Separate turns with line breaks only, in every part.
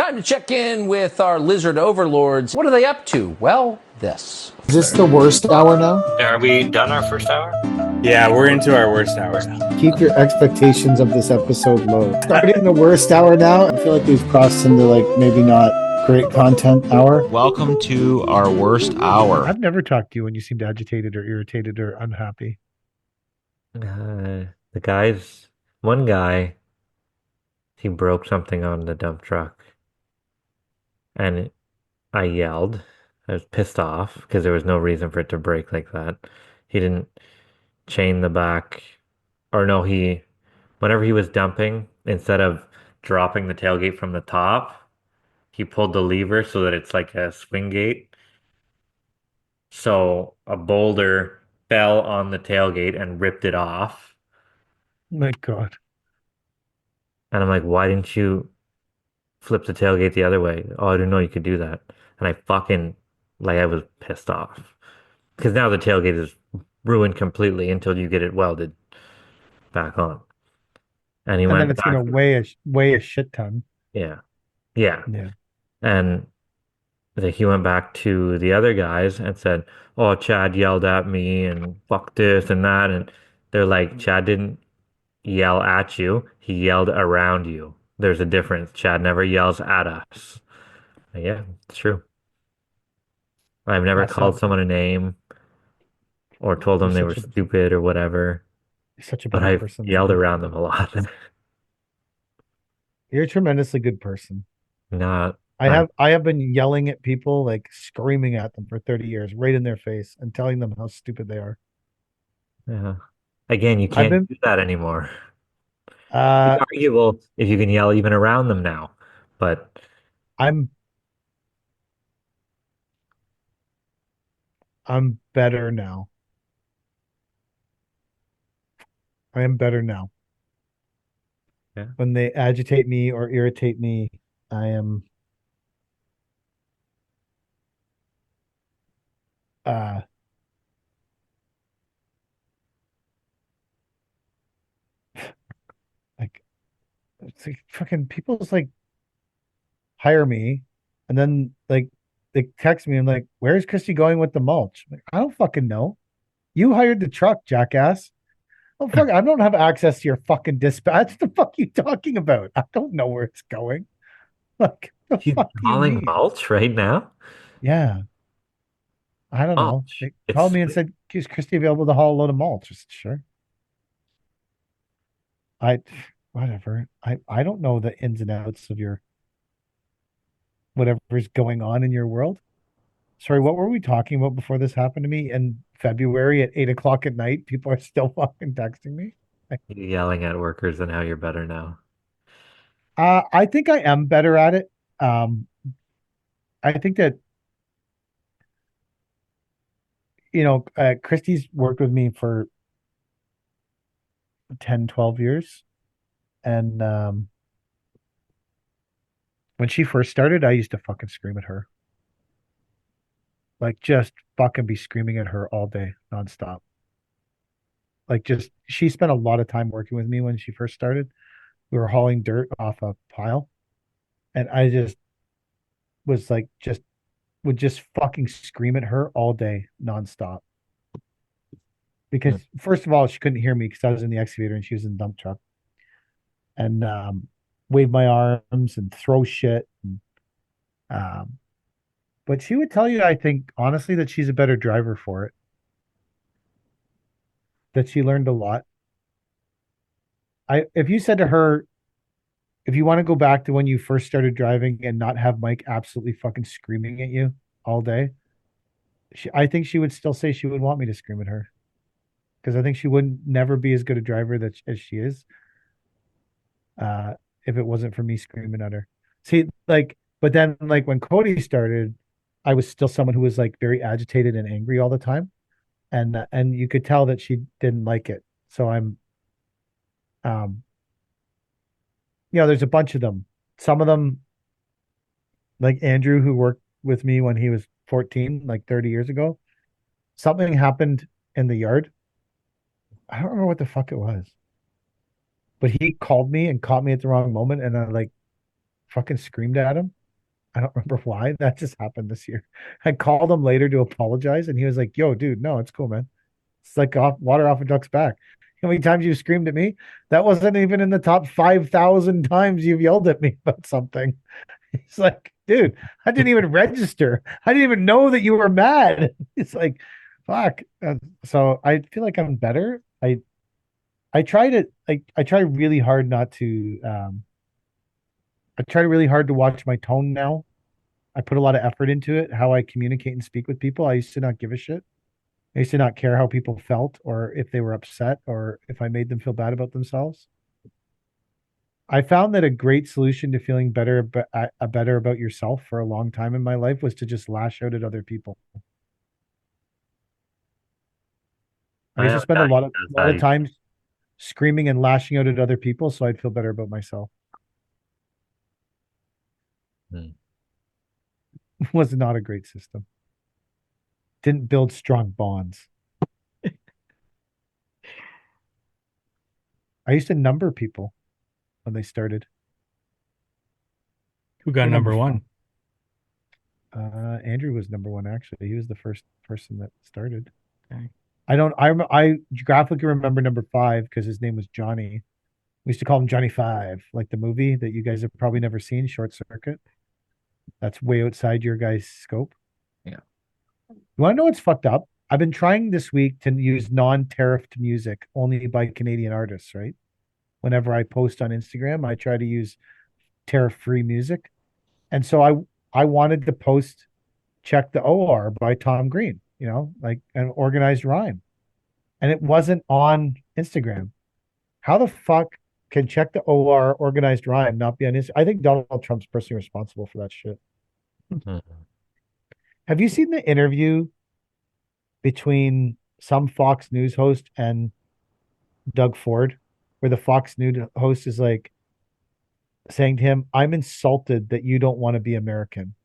Time to check in with our lizard overlords. What are they up to? Well, this.
Is this the worst hour now?
Are we done our first hour?
Yeah, we're into our worst hour now.
Keep your expectations of this episode low. Starting the worst hour now, I feel like we've crossed into maybe not great content hour.
Welcome to our worst hour.
I've never talked to you when you seemed agitated or irritated or unhappy.
One guy, he broke something on the dump truck. And I yelled. I was pissed off because there was no reason for it to break like that. He didn't chain the back, or no, whenever he was dumping, instead of dropping the tailgate from the top, he pulled the lever so that it's like a swing gate. So a boulder fell on the tailgate and ripped it off.
My God.
And I'm like, why didn't you flip the tailgate the other way? Oh, I didn't know you could do that. And I was pissed off. Because now the tailgate is ruined completely until you get it welded back on. And
then it's going to weigh a shit ton.
Yeah.
Yeah.
And he went back to the other guys and said, oh, Chad yelled at me and fuck this and that. And they're like, Chad didn't yell at you. He yelled around you. There's a difference. Chad never yells at us. And yeah, it's true. I've never called someone a name or told them they were stupid or whatever.
You're such a
but
bad
I've
person.
Yelled around them a lot.
You're a tremendously good person.
Not.
I have been yelling at people, like screaming at them for 30 years, right in their face, and telling them how stupid they are.
Yeah. Again, you can't do that anymore. It's arguable if you can yell even around them now, but
I'm better now. I am better now.
Yeah.
When they agitate me or irritate me, I am like, it's like fucking people's like hire me and then like they text me and like, where's Christy going with the mulch? I'm like, I don't fucking know. You hired the truck, jackass. Oh fuck, I don't have access to your fucking dispatch. What the fuck are you talking about? I don't know where it's going. Like, the
he's
fuck
calling mulch right now?
Yeah. I don't know. They called me and said, is Christy available to haul a load of mulch? I said, sure. Whatever. I don't know the ins and outs of your whatever's going on in your world. Sorry, what were we talking about before this happened to me in February at 8 o'clock at night? People are still fucking texting me.
Yelling at workers and how you're better now.
I think I am better at it. I think that, Christy's worked with me for 10, 12 years. And when she first started, I used to fucking scream at her. Like, just fucking be screaming at her all day, nonstop. Like, she spent a lot of time working with me when she first started. We were hauling dirt off a pile. And I just was like, would just fucking scream at her all day, nonstop. Because first of all, she couldn't hear me because I was in the excavator and she was in the dump truck. And wave my arms and throw shit. And, but she would tell you, I think, honestly, that she's a better driver for it. That she learned a lot. If you said to her, if you want to go back to when you first started driving and not have Mike absolutely fucking screaming at you all day, I think she would still say she would want me to scream at her. Because I think she would never be as good a driver as she is. If it wasn't for me screaming at her. See, but then when Cody started, I was still someone who was like very agitated and angry all the time. And you could tell that she didn't like it. So I'm, there's a bunch of them. Some of them, like Andrew, who worked with me when he was 14, like 30 years ago, something happened in the yard. I don't remember what the fuck it was. But he called me and caught me at the wrong moment, and I fucking screamed at him. I don't remember why. That just happened this year. I called him later to apologize, and he was like, "Yo, dude, no, it's cool, man. It's like water off a duck's back. How many times you screamed at me? That wasn't even in the top 5,000 times you've yelled at me about something." He's like, "Dude, I didn't even register. I didn't even know that you were mad." It's like, fuck. So I feel like I'm better. I try to like I try really hard not to I try really hard to watch my tone now. I put a lot of effort into it, how I communicate and speak with people. I used to not give a shit. I used to not care how people felt or if they were upset or if I made them feel bad about themselves. I found that a great solution to feeling better about yourself for a long time in my life was to just lash out at other people. I
I
used
know
to
a
spend a
guy
lot
who
of
does
lot of
that.
time screaming and lashing out at other people so I'd feel better about myself.
Hmm.
It was not a great system. Didn't build strong bonds. I used to number people when they started.
Who got
They're number
number
five.
one?
Andrew was number one actually. He was the first person that started.
Okay.
I graphically remember number five because his name was Johnny. We used to call him Johnny Five, like the movie that you guys have probably never seen, Short Circuit. That's way outside your guys' scope.
Yeah.
You want to know what's fucked up? I've been trying this week to use non-tariffed music only by Canadian artists, right? Whenever I post on Instagram, I try to use tariff-free music. And so I wanted to post Check the OR by Tom Green, like an organized rhyme. And it wasn't on Instagram. How the fuck can Check the OR organized rhyme not be on Instagram? I think Donald Trump's personally responsible for that shit.
Mhm.
Have you seen the interview between some Fox News host and Doug Ford, where the Fox News host is like saying to him, "I'm insulted that you don't want to be American.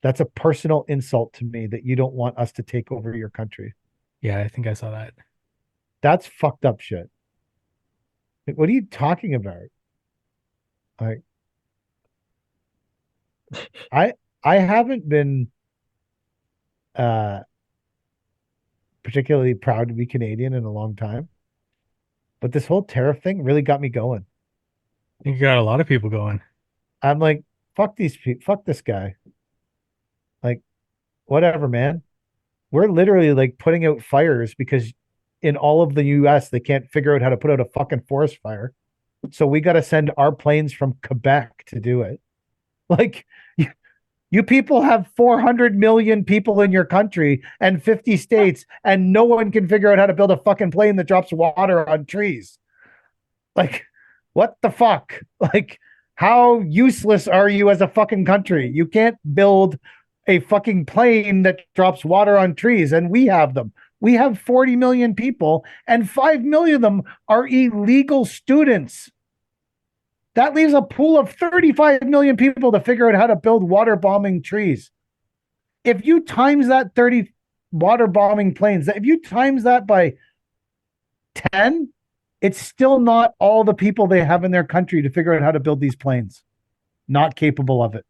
That's a personal insult to me that you don't want us to take over your country."
Yeah, I think I saw that.
That's fucked up shit. Like, what are you talking about? Like, I I haven't been uh particularly proud to be Canadian in a long time, but this whole tariff thing really got me going.
I think you got a lot of people going.
I'm like, fuck these people, fuck this guy. Like, whatever, man. We're literally like putting out fires because in all of the US they can't figure out how to put out a fucking forest fire. So we got to send our planes from Quebec to do it. Like, you people have 400 million people in your country and 50 states, and no one can figure out how to build a fucking plane that drops water on trees. Like, what the fuck? Like, how useless are you as a fucking country? You can't build a fucking plane that drops water on trees, and we have them. We have 40 million people, and 5 million of them are illegal students. That leaves a pool of 35 million people to figure out how to build water bombing trees. If you times that 30 water bombing planes, if you times that by 10, it's still not all the people they have in their country to figure out how to build these planes. Not capable of it.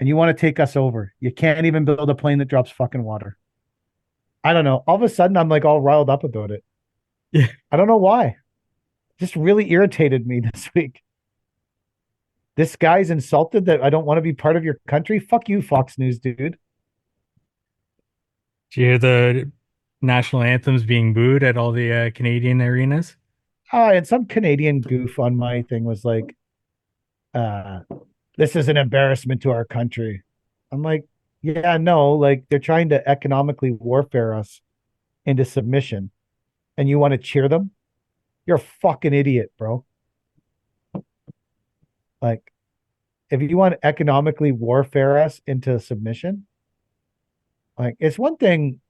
And you want to take us over. You can't even build a plane that drops fucking water. I don't know. All of a sudden, I'm like all riled up about it.
Yeah.
I don't know why. Just really irritated me this week. This guy's insulted that I don't want to be part of your country. Fuck you, Fox News, dude.
Did you hear the national anthems being booed at all the Canadian arenas?
And some Canadian goof on my thing was like, uh, this is an embarrassment to our country. I'm like, yeah, no, like they're trying to economically warfare us into submission and you want to cheer them? You're a fucking idiot, bro. Like, if you want to economically warfare us into submission, like it's one thing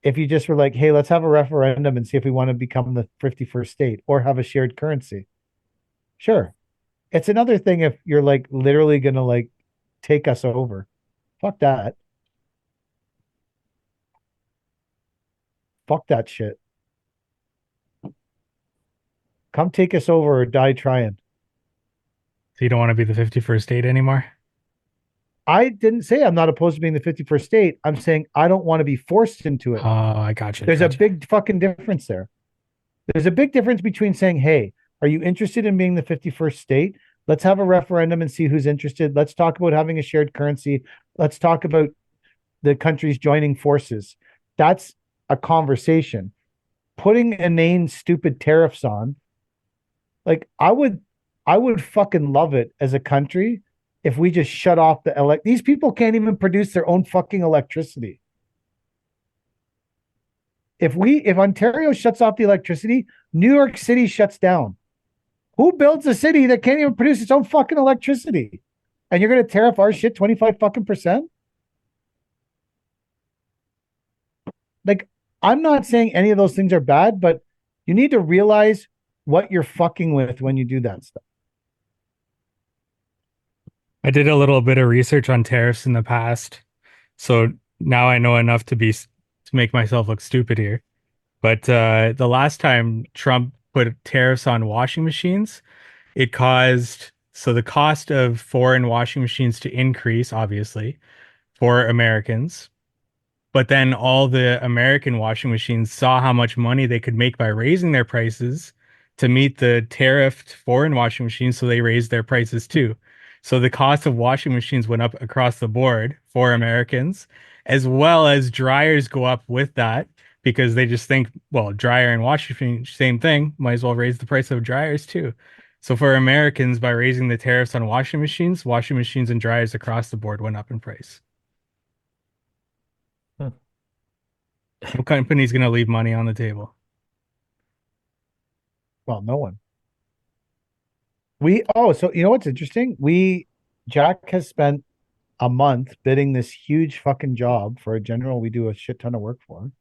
if you just were like, hey, let's have a referendum and see if we want to become the 51st state or have a shared currency. Sure. It's another thing if you're like literally gonna like take us over. Fuck that. Fuck that shit. Come take us over or die trying.
So you don't want to be the 51st state anymore?
I didn't say I'm not opposed to being the 51st state. I'm saying I don't want to be forced into it.
Oh, I got you.
There's a big fucking difference there. There's a big difference between saying, hey, are you interested in being the 51st state? Let's have a referendum and see who's interested. Let's talk about having a shared currency. Let's talk about the countries joining forces. That's a conversation. Putting inane, stupid tariffs on, like I would fucking love it as a country if we just shut off the these people can't even produce their own fucking electricity. If Ontario shuts off the electricity, New York City shuts down. Who builds a city that can't even produce its own fucking electricity? And you're going to tariff our shit 25 fucking percent? Like, I'm not saying any of those things are bad, but you need to realize what you're fucking with when you do that stuff.
I did a little bit of research on tariffs in the past, so now I know enough to make myself look stupid here. But the last time Trump put tariffs on washing machines, it caused the cost of foreign washing machines to increase, obviously, for Americans. But then all the American washing machines saw how much money they could make by raising their prices to meet the tariffed foreign washing machines, so they raised their prices too. So the cost of washing machines went up across the board for Americans, as well as dryers go up with that because they just think, well, dryer and washing machine, same thing, might as well raise the price of dryers too. So for Americans, by raising the tariffs on washing machines and dryers across the board went up in price. No company's going to leave money on the table.
Well, no one. So you know what's interesting? Jack has spent a month bidding this huge fucking job for a general we do a shit ton of work for.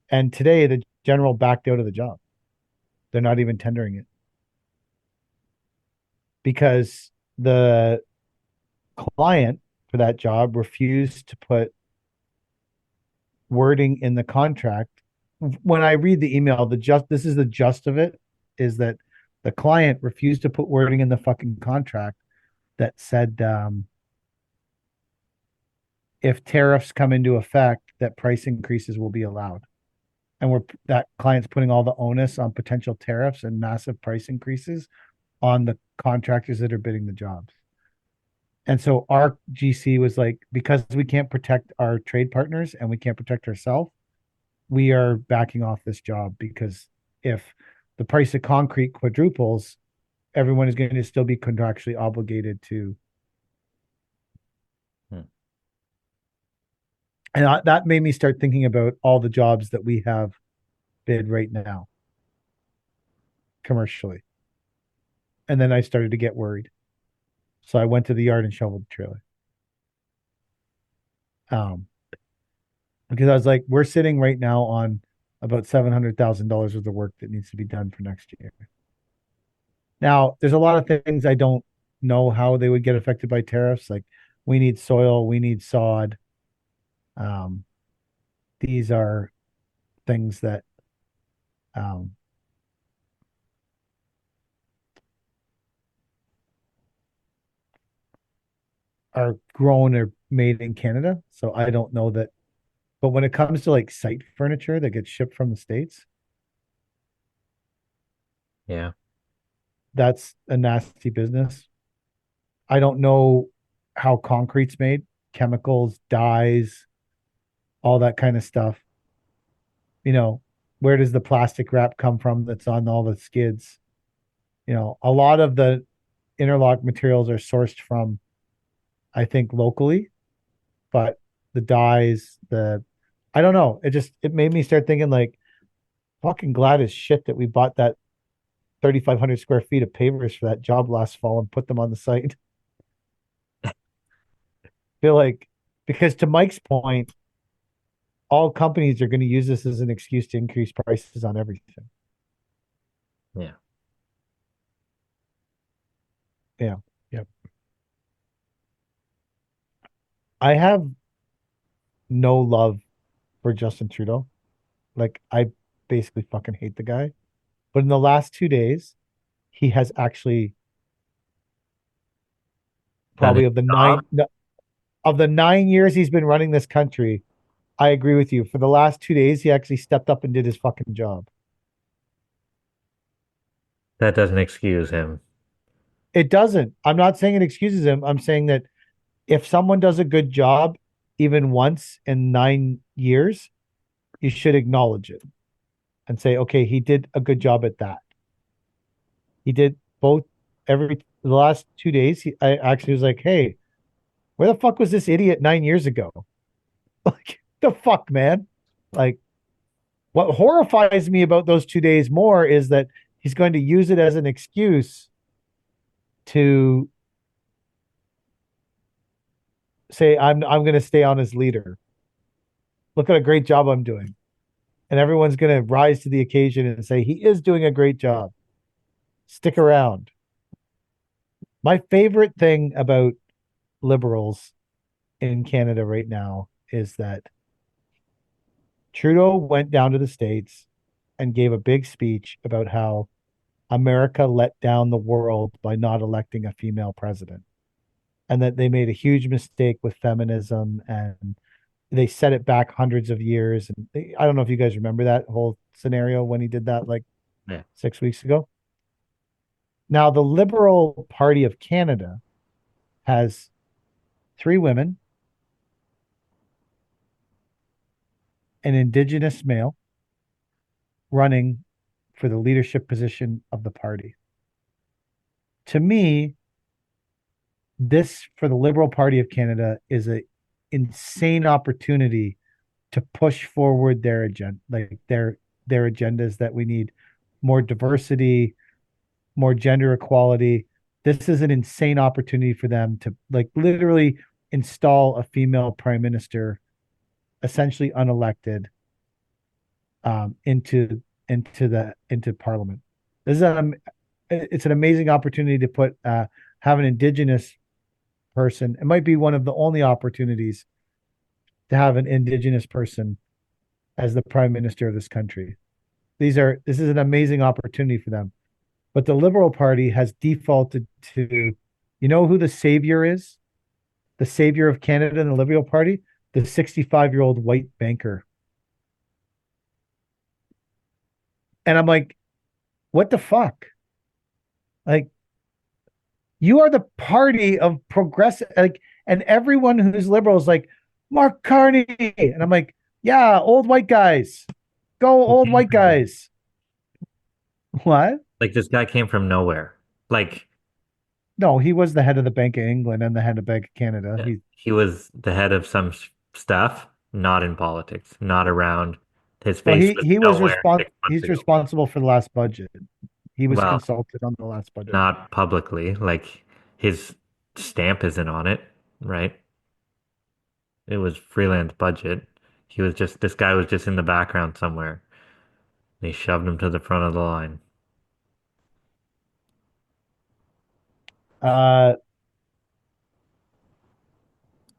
And today the general backed out of the job. They're not even tendering it. Because the client for that job refused to put wording in the contract. When I read the email, this is the gist of it, is that the client refused to put wording in the fucking contract that said if tariffs come into effect, that price increases will be allowed. And that client's putting all the onus on potential tariffs and massive price increases on the contractors that are bidding the jobs. And so our GC was like, because we can't protect our trade partners and we can't protect ourselves, we are backing off this job, because if the price of concrete quadruples, everyone is going to still be contractually obligated to. And that made me start thinking about all the jobs that we have bid right now commercially. And then I started to get worried. So I went to the yard and shoveled the trailer. Because I was like, we're sitting right now on about $700,000 worth of work that needs to be done for next year. Now, there's a lot of things I don't know how they would get affected by tariffs. Like, we need soil, we need sod. These are things that are grown or made in Canada. So I don't know that. But when it comes to like site furniture that gets shipped from the States,
Yeah.
that's a nasty business. I don't know how concrete's made, chemicals, dyes, all that kind of stuff. You know, where does the plastic wrap come from that's on all the skids? You know, a lot of the interlock materials are sourced from, I think, locally, but the dyes, I don't know. It made me start thinking like, fucking glad as shit that we bought that 3,500 square feet of pavers for that job last fall and put them on the site. Feel like, because to Mike's point, all companies are going to use this as an excuse to increase prices on everything.
Yeah.
Yeah.
Yep.
I have no love for Justin Trudeau. Like, I basically fucking hate the guy. But in the last 2 days, he has actually probably
his
of the 9 years he's been running this country. I agree with you. For the last 2 days, he actually stepped up and did his fucking job.
That doesn't excuse him.
It doesn't. I'm not saying it excuses him. I'm saying that if someone does a good job, even once in 9 years, you should acknowledge it and say, okay, he did a good job at that. He did both the last 2 days. I actually was like, hey, where the fuck was this idiot 9 years ago? Like, the fuck, man? Like, what horrifies me about those 2 days more is that he's going to use it as an excuse to say, I'm going to stay on as leader. Look at a great job I'm doing. And everyone's going to rise to the occasion and say, he is doing a great job. Stick around. My favorite thing about liberals in Canada right now is that Trudeau went down to the States and gave a big speech about how America let down the world by not electing a female president, and that they made a huge mistake with feminism, and they set it back hundreds of years. And I don't know if you guys remember that whole scenario when he did that, like 6 weeks ago. Now, the Liberal Party of Canada has 3 women, an Indigenous male running for the leadership position of the party. To me, this for the Liberal Party of Canada is an insane opportunity to push forward their agenda, like their agendas, that we need more diversity, more gender equality. This is an insane opportunity for them to, like, literally install a female prime minister, essentially unelected, into parliament. This is it's an amazing opportunity to have an Indigenous person. It might be one of the only opportunities to have an Indigenous person as the prime minister of this country. This is an amazing opportunity for them. But the Liberal Party has defaulted to, you know who the savior is? The savior of Canada and the Liberal Party? The 65-year-old white banker. And I'm like, what the fuck? Like, you are the party of progressive, like, and everyone who's liberal is like, Mark Carney. And I'm like, yeah, old white guys. Go, old white guys. What?
Like, this guy came from nowhere. Like,
no, he was the head of the Bank of England and the head of Bank of Canada.
He was the head of some stuff, not in politics, not around. His face
he's responsible for the last budget. He was consulted on the last budget.
Not publicly, like his stamp isn't on it, right? It was freelance budget. This guy was just in the background somewhere. They shoved him to the front of the line.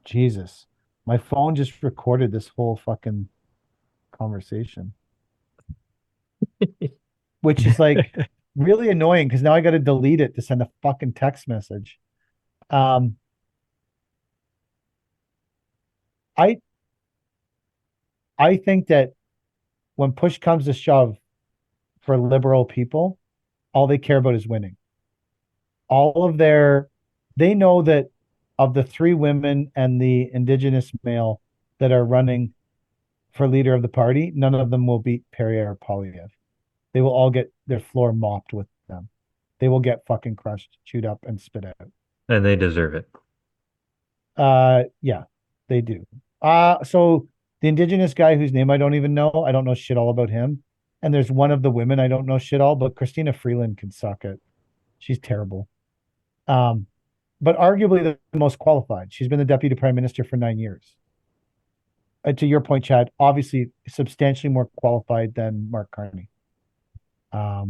Jesus. My phone just recorded this whole fucking conversation. Which is like really annoying because now I got to delete it to send a fucking text message. I think that when push comes to shove for liberal people, all they care about is winning. They know that of the 3 women and the Indigenous male that are running for leader of the party, none of them will beat Perrier or Poilievre. They will all get their floor mopped with them. They will get fucking crushed, chewed up, and spit out.
And they deserve it.
Yeah, they do. So the Indigenous guy whose name I don't even know, I don't know shit all about him. And there's one of the women I don't know shit all, but Christina Freeland can suck it. She's terrible. But arguably the most qualified. She's been the deputy prime minister for 9 years. To your point, Chad, obviously substantially more qualified than Mark Carney. I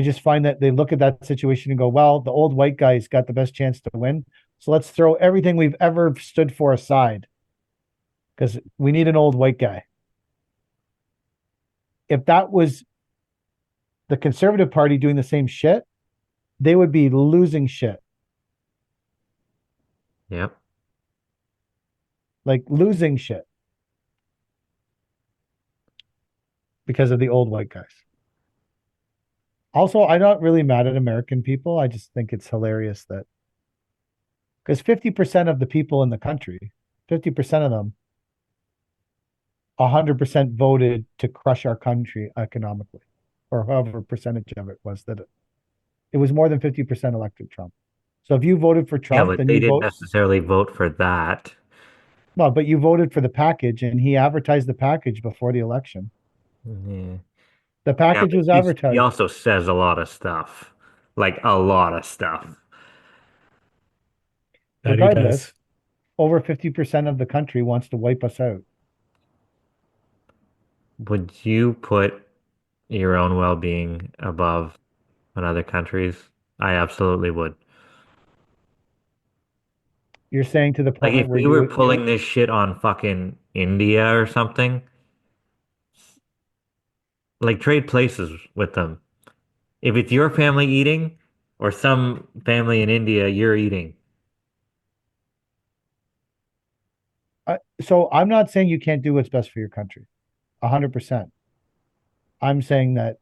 just find that they look at that situation and go, well, the old white guy's got the best chance to win. So let's throw everything we've ever stood for aside because we need an old white guy. If that was the Conservative Party doing the same shit, they would be losing shit,
Yep.
like losing shit because of the old white guys. Also, I'm not really mad at American people. I just think it's hilarious that because 50% of the people in the country, 50% of them, 100% voted to crush our country economically, or however percentage of it was that it was more than 50% elected Trump. So if you voted for
Yeah,
Trump,
but
then
they
you
didn't
vote,
necessarily vote for that.
well, but you voted for the package and he advertised the package before the election.
Yeah.
The
Yeah,
package
but
was
he
advertised.
also says a lot of stuff. Like a lot of stuff.
That he
Regardless,
does.
over 50% of the country wants to wipe us out.
Would you put your own well-being above another country's? I absolutely would.
You're saying to the
Like
point
if
where
we
you
were
would,
pulling this shit on fucking India or something, like trade places with them. If it's your family eating or some family in India you're eating.
so I'm not saying you can't do what's best for your country, 100%. I'm saying that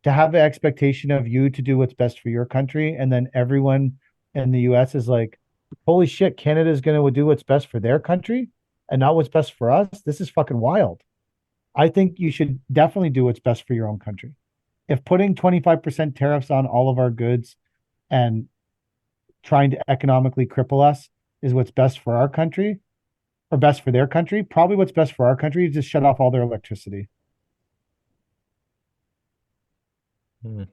to have the expectation of you to do what's best for your country, and then everyone in the US is like, holy shit, Canada's going to do what's best for their country and not what's best for us. This is fucking wild. I think you should definitely do what's best for your own country. If putting 25% tariffs on all of our goods and trying to economically cripple us is what's best for our country or best for their country, probably what's best for our country is just shut off all their electricity.
Hmm.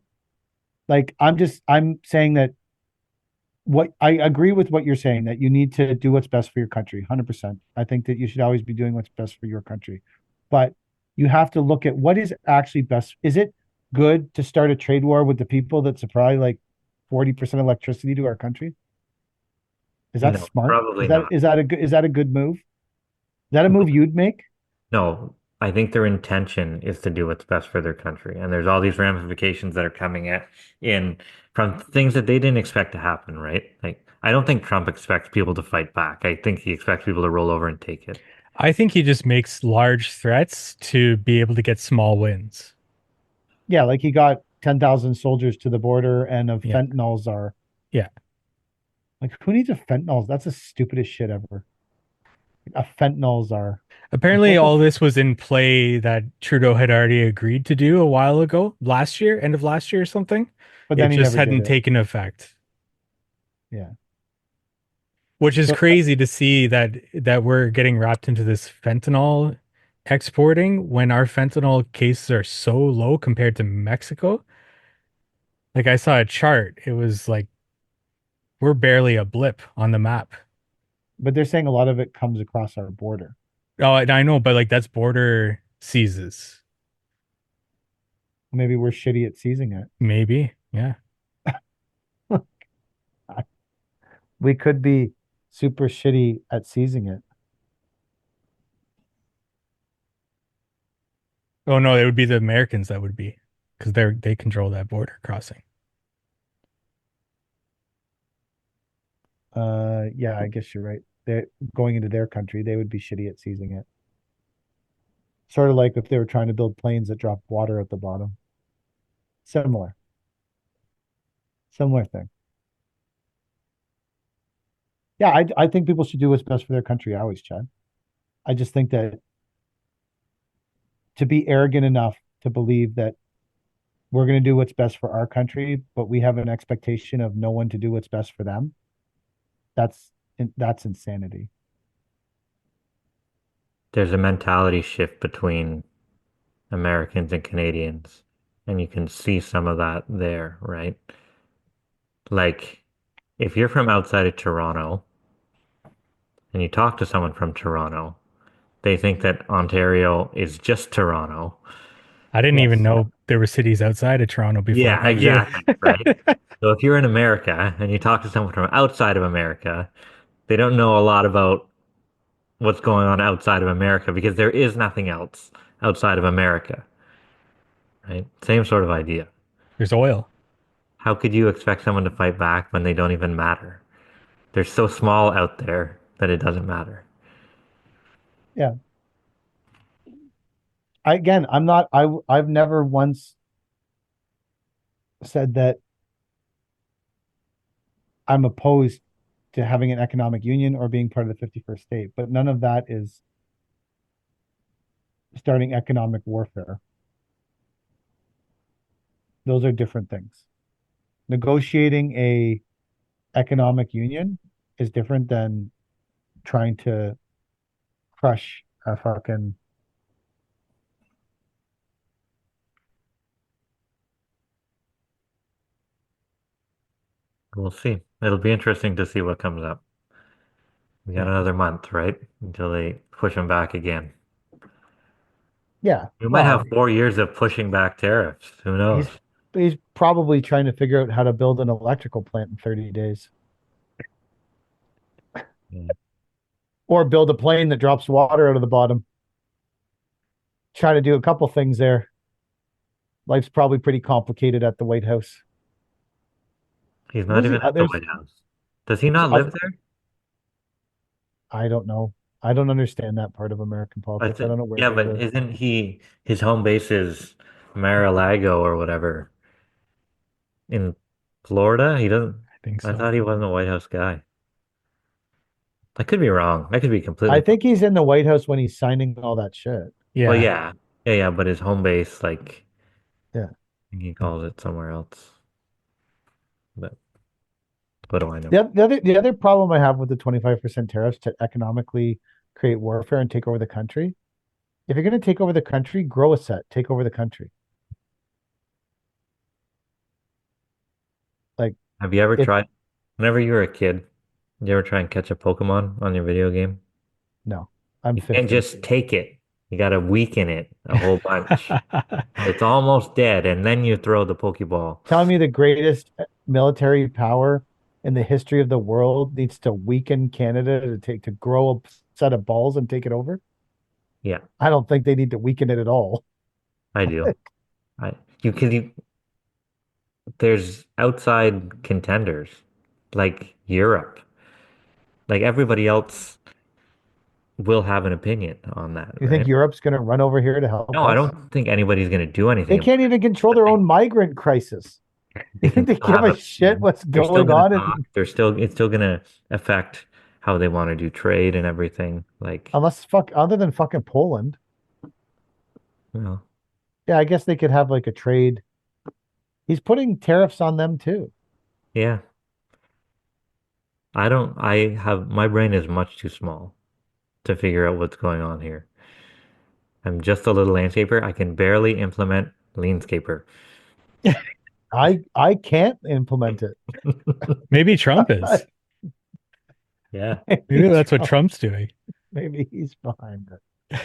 Like I'm saying that what I agree with what you're saying that you need to do what's best for your country, 100%. I think that you should always be doing what's best for your country. But you have to look at what is actually best. Is it good to start a trade war with the people that supply like 40% electricity to our country? Is that
No,
smart?
probably not.
Is that a good move? Is that a move you'd make?
No, I think their intention is to do what's best for their country. And there's all these ramifications that are coming in from things that they didn't expect to happen, right? Like, I don't think Trump expects people to fight back. I think he expects people to roll over and take it.
I think he just makes large threats to be able to get small wins.
Yeah, like he got 10,000 soldiers to the border and of
Yeah.
fentanyl czar.
Yeah.
Like who needs a fentanyl? That's the stupidest shit ever. A fentanyl czar. Like
Apparently,
what the
all this was in play that Trudeau had already agreed to do a while ago, last year, end of last year or something.
but
It
then he
just
never did
hadn't
it.
taken effect,
Yeah.
which is
So
crazy to see that we're getting wrapped into this fentanyl exporting when our fentanyl cases are so low compared to Mexico. Like I saw a chart, it was like we're barely a blip on the map.
but they're saying a lot of it comes across our border.
Oh, and I know, but like that's border seizes.
Maybe we're shitty at seizing it.
Maybe. Yeah.
We could be super shitty at seizing it.
Oh no, it would be the Americans that would be because they control that border crossing.
Yeah, I guess you're right. They're going into their country, they would be shitty at seizing it. Sort of like if they were trying to build planes that drop water at the bottom. Similar. Similar thing. Yeah, I think people should do what's best for their country always, Chad. I just think that to be arrogant enough to believe that we're going to do what's best for our country, but we have an expectation of no one to do what's best for them. That's that's insanity.
There's a mentality shift between Americans and Canadians, and you can see some of that there, right? Like, if you're from outside of Toronto and you talk to someone from Toronto, they think that Ontario is just Toronto.
I didn't even
Yes.
know there were cities outside of Toronto before I
Yeah,
met you.
exactly, right? So if you're in America and you talk to someone from outside of America, they don't know a lot about what's going on outside of America because there is nothing else outside of America, right? Same sort of idea.
There's oil.
how could you expect someone to fight back when they don't even matter? They're so small out there that it doesn't matter.
Yeah. Again, I'm not. I've never once said that I'm opposed to having an economic union or being part of the 51st state, but none of that is starting economic warfare. Those are different things. Negotiating a economic union is different than trying to crush a fucking.
We'll see. It'll be interesting to see what comes up. We got
Yeah.
another month, right? Until they push them back again.
Yeah.
We might
Well,
have 4 years of pushing back tariffs. Who knows?
he's probably trying to figure out how to build an electrical plant in 30 days
Yeah.
or build a plane that drops water out of the bottom. Trying to do a couple things there. Life's probably pretty complicated at the White House.
He's not
There's
even
the
at the
others.
White House. Does he
There's
not live
other,
there?
I don't know. I don't understand that part of American
I
politics. I
think,
don't know where
yeah,
they
but
live.
isn't he, his home base is Mar-a-Lago or whatever in Florida? He doesn't,
I think
I
so.
thought he wasn't a White House guy. I could be wrong. I could be
I
completely wrong.
think he's in the White House when he's signing all that shit.
Well,
Yeah.
yeah. Yeah, yeah, but his home base, like,
Yeah.
he calls it somewhere else. But what do I know?
The other problem I have with the 25% tariffs to economically create warfare and take over the country. If you're going to take over the country, grow a set, take over the country. Like
Have you ever
if
tried, whenever you were a kid, you ever try and catch a Pokemon on your video game?
no, I'm
You can't
50.
just take it. You gotta weaken it a whole bunch. It's almost dead, and then you throw the Pokeball.
Telling me the greatest military power in the history of the world needs to weaken Canada to grow a set of balls and take it over.
Yeah,
I don't think they need to weaken it at all.
I do. I you can you there's outside contenders like Europe. Like everybody else will have an opinion on that,
You think
right?
Europe's going to run over here to help
No, I
us?
don't think anybody's gonna do anything
They
about
can't even control
it.
their own migrant crisis.
They
You think
can
they
still
give
have
a
a
shit what's
they're still
going
gonna
on?
talk. It's still gonna affect how they want to do trade and everything. Like,
Other than fucking Poland.
you know,
Yeah, I guess they could have like a trade. He's putting tariffs on them too.
yeah. I have my brain is much too small to figure out what's going on here. I'm just a little landscaper. I can barely implement Leanscaper.
I can't implement it.
Maybe Trump is.
Yeah.
Maybe
maybe
that's what
Trump,
Trump's doing.
maybe he's behind it.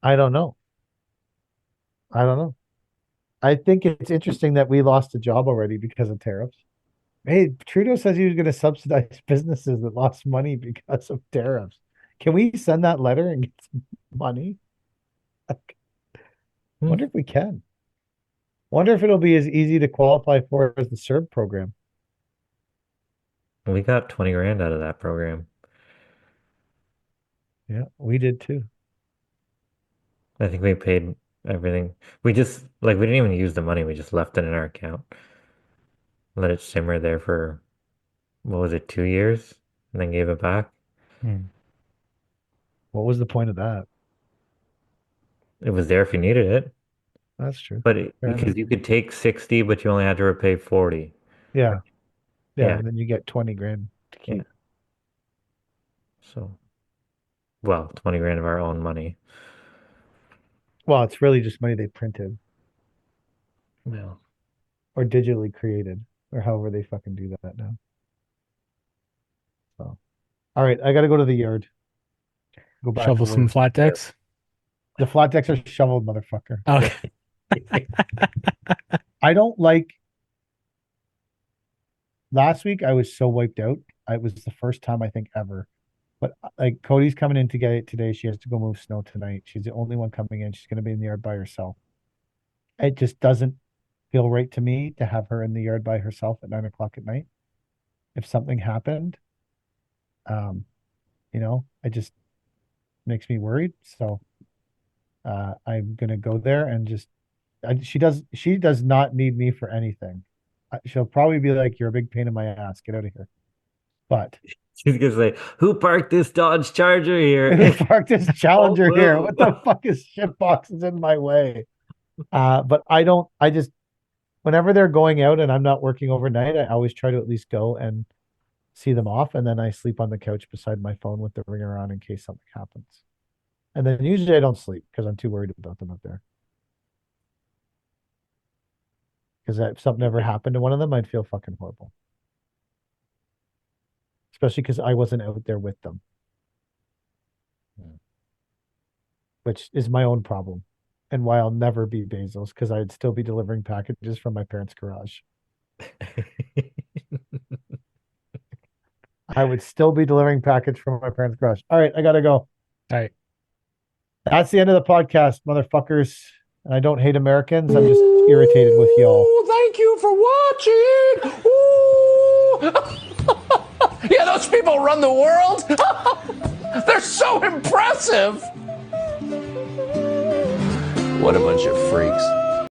I don't know. I don't know. I think it's interesting that we lost a job already because of tariffs. Hey, Trudeau says he was going to subsidize businesses that lost money because of tariffs. Can we send that letter and get some money? I
Hmm.
wonder if we can. Wonder if it'll be as easy to qualify for as the CERB program.
We got 20 grand out of that program.
Yeah, we did too.
I think we paid everything. We just like we didn't even use the money. We just left it in our account. Let it simmer there for what was it, 2 years? And then gave it back.
Hmm. What was the point of that?
It was there if you needed it.
That's true.
But
Fair enough.
because you could take 60, but you only had to repay 40.
Yeah. Yeah.
Yeah.
And then you get 20 grand to
Yeah.
keep.
So, well, 20 grand of our own money.
Well, it's really just money they printed
Well,
or digitally created or however they fucking do that now. So, all right. I got to go to the yard. Go back to
Shovel some
work.
flat decks.
The flat decks are shoveled, motherfucker.
Okay.
I don't like. Last week, I was so wiped out. It was the first time I think ever. But like Cody's coming in to get it today. She has to go move snow tonight. She's the only one coming in. She's going to be in the yard by herself. It just doesn't feel right to me to have her in the yard by herself at 9 o'clock at night. If something happened, it just makes me worried. So I'm gonna go there and she does not need me for anything. She'll probably be like, "You're a big pain in my ass. Get out of here." But
She's gonna say, "Who parked this Dodge Charger here?
who parked this Challenger here? What the fuck is shit boxes in my way? But I just whenever they're going out and I'm not working overnight, I always try to at least go and see them off, and then I sleep on the couch beside my phone with the ringer on in case something happens. And then usually I don't sleep because I'm too worried about them up there. Because if something ever happened to one of them, I'd feel fucking horrible. Especially because I wasn't out there with them. Which is my own problem. And why I'll never be Bezos, because I'd still be delivering packages from my parents' garage. I would still be delivering package from my parents' garage. All right, I gotta go.
All right.
That's the end of the podcast, motherfuckers. And I don't hate Americans. I'm just irritated with y'all.
Thank you for watching. Yeah, those people run the world. They're so impressive. What a bunch of freaks.